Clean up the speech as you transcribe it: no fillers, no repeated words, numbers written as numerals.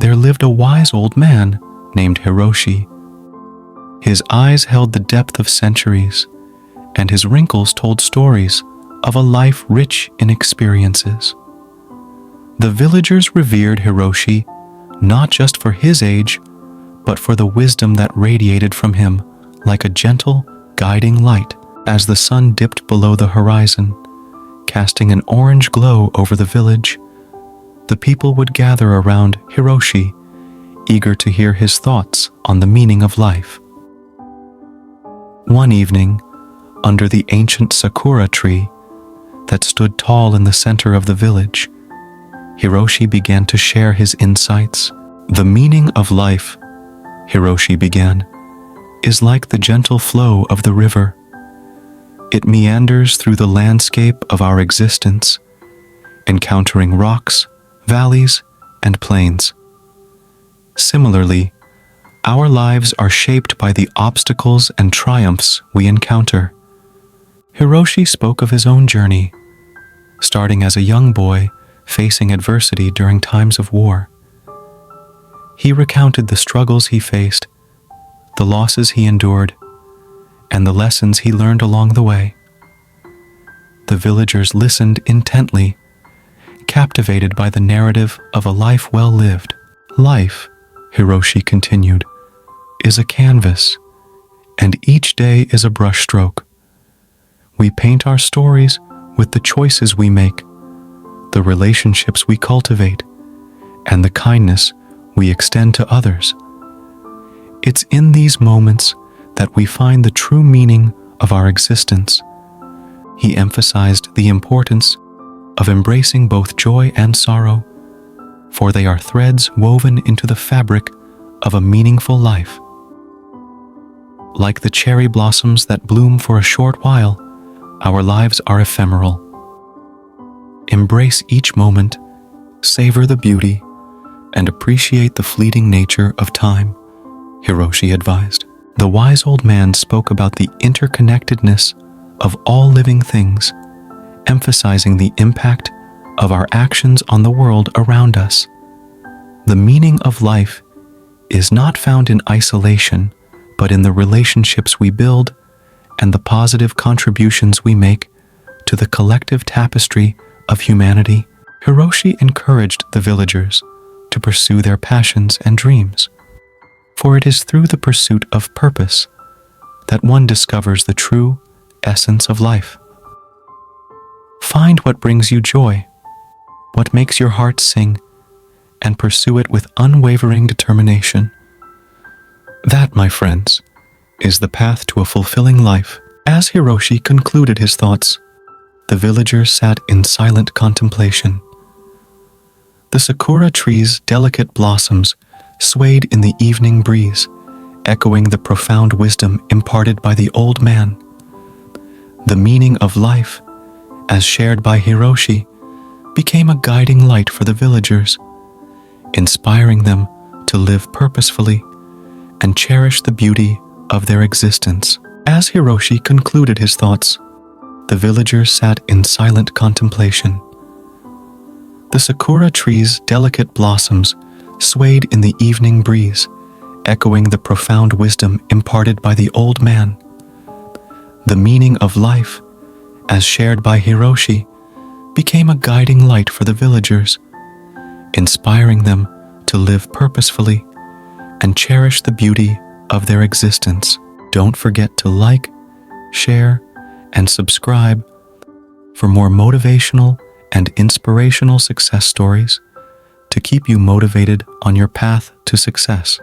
there lived a wise old man named Hiroshi. His eyes held the depth of centuries, and his wrinkles told stories of a life rich in experiences. The villagers revered Hiroshi not just for his age, but for the wisdom that radiated from him like a gentle, guiding light as the sun dipped below the horizon, casting an orange glow over the village. The people would gather around Hiroshi, eager to hear his thoughts on the meaning of life. One evening, under the ancient Sakura tree that stood tall in the center of the village, Hiroshi began to share his insights. The meaning of life, Hiroshi began, is like the gentle flow of the river. It meanders through the landscape of our existence, encountering rocks, valleys, and plains. Similarly, our lives are shaped by the obstacles and triumphs we encounter. Hiroshi spoke of his own journey, starting as a young boy facing adversity during times of war. He recounted the struggles he faced, the losses he endured, and the lessons he learned along the way. The villagers listened intently, captivated by the narrative of a life well lived. Life, Hiroshi continued, is a canvas, and each day is a brushstroke. We paint our stories with the choices we make, the relationships we cultivate, and the kindness we extend to others. It's in these moments that we find the true meaning of our existence. He emphasized the importance of embracing both joy and sorrow, for they are threads woven into the fabric of a meaningful life. Like the cherry blossoms that bloom for a short while, our lives are ephemeral. Embrace each moment, savor the beauty, and appreciate the fleeting nature of time, Hiroshi advised. The wise old man spoke about the interconnectedness of all living things, emphasizing the impact of our actions on the world around us. The meaning of life is not found in isolation, but in the relationships we build and the positive contributions we make to the collective tapestry of humanity. Hiroshi encouraged the villagers to pursue their passions and dreams, for it is through the pursuit of purpose that one discovers the true essence of life. Find what brings you joy, what makes your heart sing, and pursue it with unwavering determination. That, my friends, is the path to a fulfilling life. As Hiroshi concluded his thoughts, the villagers sat in silent contemplation. The Sakura tree's delicate blossoms swayed in the evening breeze, echoing the profound wisdom imparted by the old man. The meaning of life, as shared by Hiroshi, became a guiding light for the villagers, inspiring them to live purposefully and cherish the beauty of their existence. As Hiroshi concluded his thoughts, the villagers sat in silent contemplation. The Sakura tree's delicate blossoms swayed in the evening breeze, echoing the profound wisdom imparted by the old man. The meaning of life, as shared by Hiroshi, became a guiding light for the villagers, inspiring them to live purposefully and cherish the beauty of their existence. Don't forget to like, share, and subscribe for more motivational and inspirational success stories to keep you motivated on your path to success.